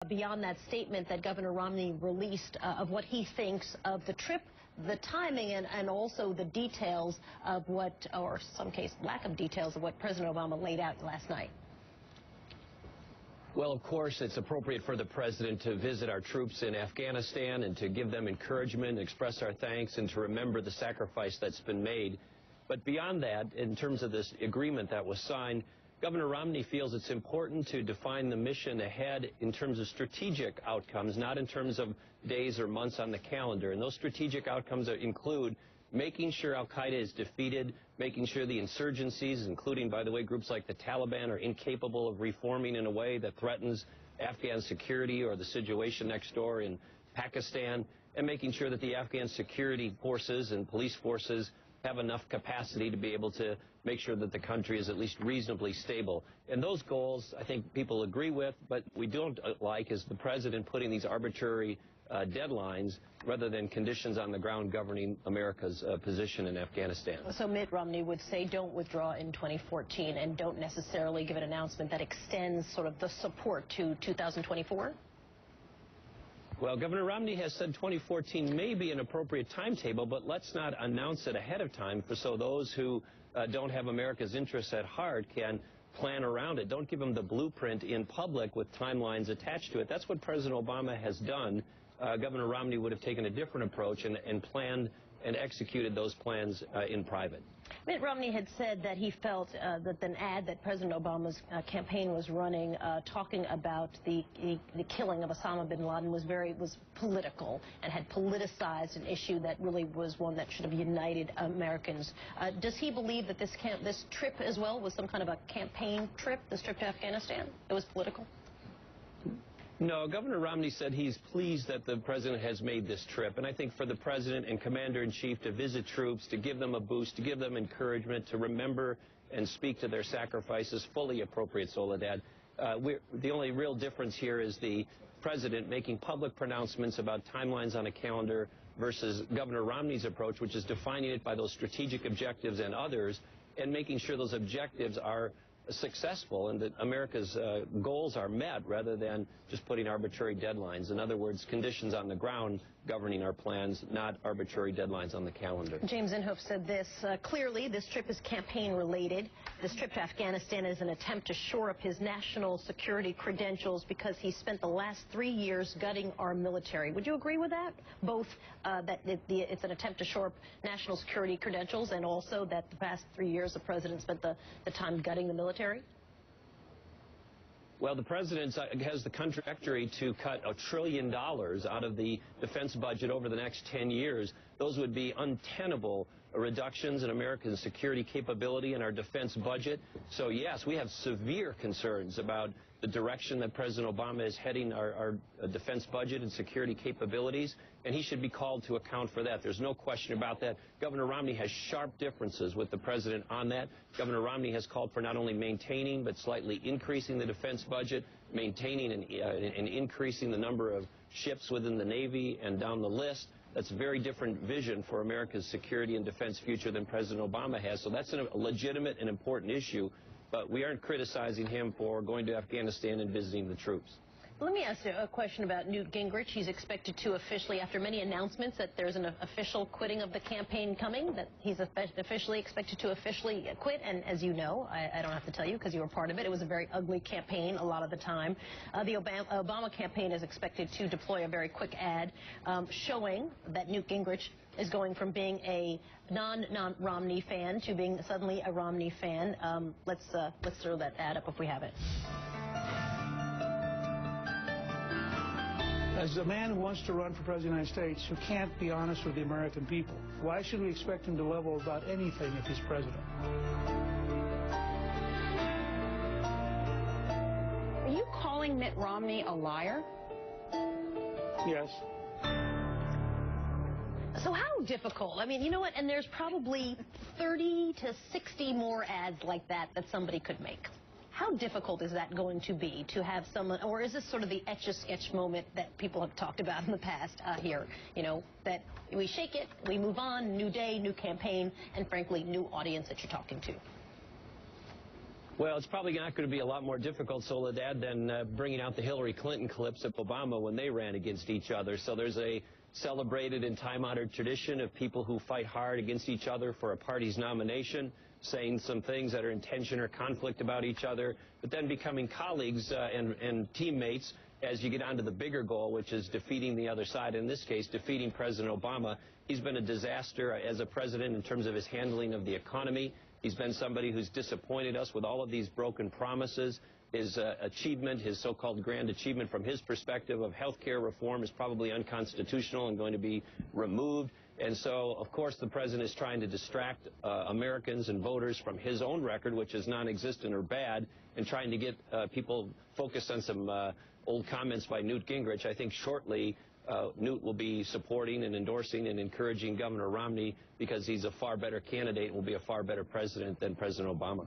Beyond that statement that Governor Romney released of what he thinks of the trip, the timing, and also the details of what, or in some case lack of details of what President Obama laid out last night. Well, of course, it's appropriate for the president to visit our troops in Afghanistan and to give them encouragement, express our thanks, and to remember the sacrifice that's been made. But beyond that, in terms of this agreement that was signed, Governor Romney feels it's important to define the mission ahead in terms of strategic outcomes, not in terms of days or months on the calendar. And those strategic outcomes include making sure al-Qaeda is defeated, making sure the insurgencies, including, by the way, groups like the Taliban, are incapable of reforming in a way that threatens Afghan security or the situation next door in Pakistan, and making sure that the Afghan security forces and police forces have enough capacity to be able to make sure that the country is at least reasonably stable. And those goals, I think people agree with, but we don't like is the president putting these arbitrary deadlines rather than conditions on the ground governing America's position in Afghanistan. So Mitt Romney would say don't withdraw in 2014 and don't necessarily give an announcement that extends sort of the support to 2024? Well, Governor Romney has said 2014 may be an appropriate timetable, but let's not announce it ahead of time so those who don't have America's interests at heart can plan around it. Don't give them the blueprint in public with timelines attached to it. That's what President Obama has done. Governor Romney would have taken a different approach and planned and executed those plans in private. Mitt Romney had said that he felt that an ad that President Obama's campaign was running, talking about the killing of Osama bin Laden, was political and had politicized an issue that really was one that should have united Americans. Does he believe that this trip as well was some kind of a campaign trip, this trip to Afghanistan? It was political? No, Governor Romney said he's pleased that the president has made this trip. And I think for the president and commander-in-chief to visit troops, to give them a boost, to give them encouragement, to remember and speak to their sacrifices, fully appropriate, Soledad. The only real difference here is the president making public pronouncements about timelines on a calendar versus Governor Romney's approach, which is defining it by those strategic objectives and others, and making sure those objectives are successful and that America's goals are met rather than just putting arbitrary deadlines. In other words, conditions on the ground governing our plans, not arbitrary deadlines on the calendar. James Inhofe said this, clearly this trip is campaign related. This trip to Afghanistan is an attempt to shore up his national security credentials because he spent the last 3 years gutting our military. Would you agree with that? Both that it's an attempt to shore up national security credentials and also that the past 3 years the president spent the time gutting the military? Well, the president has the trajectory to cut $1 trillion out of the defense budget over the next 10 years. Those would be untenable reductions in American security capability in our defense budget. So, yes, we have severe concerns about the direction that President Obama is heading our defense budget and security capabilities, and he should be called to account for that. There's no question about that. Governor Romney has sharp differences with the president on that. Governor Romney has called for not only maintaining but slightly increasing the defense budget, maintaining and increasing the number of ships within the Navy and down the list. That's a very different vision for America's security and defense future than President Obama has. So that's a legitimate and important issue, but we aren't criticizing him for going to Afghanistan and visiting the troops. Let me ask you a question about Newt Gingrich. He's expected to officially, after many announcements that there's an official quitting of the campaign coming, that he's officially expected to officially quit. And as you know, I don't have to tell you because you were part of it, it was a very ugly campaign a lot of the time. The Obama campaign is expected to deploy a very quick ad showing that Newt Gingrich is going from being a non-Romney fan to being suddenly a Romney fan. Let's throw that ad up if we have it. As a man who wants to run for President of the United States, who can't be honest with the American people, why should we expect him to level about anything if he's president? Are you calling Mitt Romney a liar? Yes. So how difficult? I mean, you know what? And there's probably 30 to 60 more ads like that somebody could make. How difficult is that going to be to have someone, or is this sort of the etch-a-sketch moment that people have talked about in the past here? You know, that we shake it, we move on, new day, new campaign, and frankly, new audience that you're talking to. Well, it's probably not going to be a lot more difficult, Soledad, than bringing out the Hillary Clinton clips of Obama when they ran against each other. So there's a celebrated and time-honored tradition of people who fight hard against each other for a party's nomination, saying some things that are in tension or conflict about each other, but then becoming colleagues and teammates as you get onto the bigger goal, which is defeating the other side, in this case, defeating President Obama. He's been a disaster as a president in terms of his handling of the economy. He's been somebody who's disappointed us with all of these broken promises. His achievement, his so-called grand achievement from his perspective of health care reform is probably unconstitutional and going to be removed. And so, of course, the president is trying to distract Americans and voters from his own record, which is non-existent or bad, and trying to get people focused on some old comments by Newt Gingrich. I think shortly Newt will be supporting and endorsing and encouraging Governor Romney because he's a far better candidate and will be a far better president than President Obama.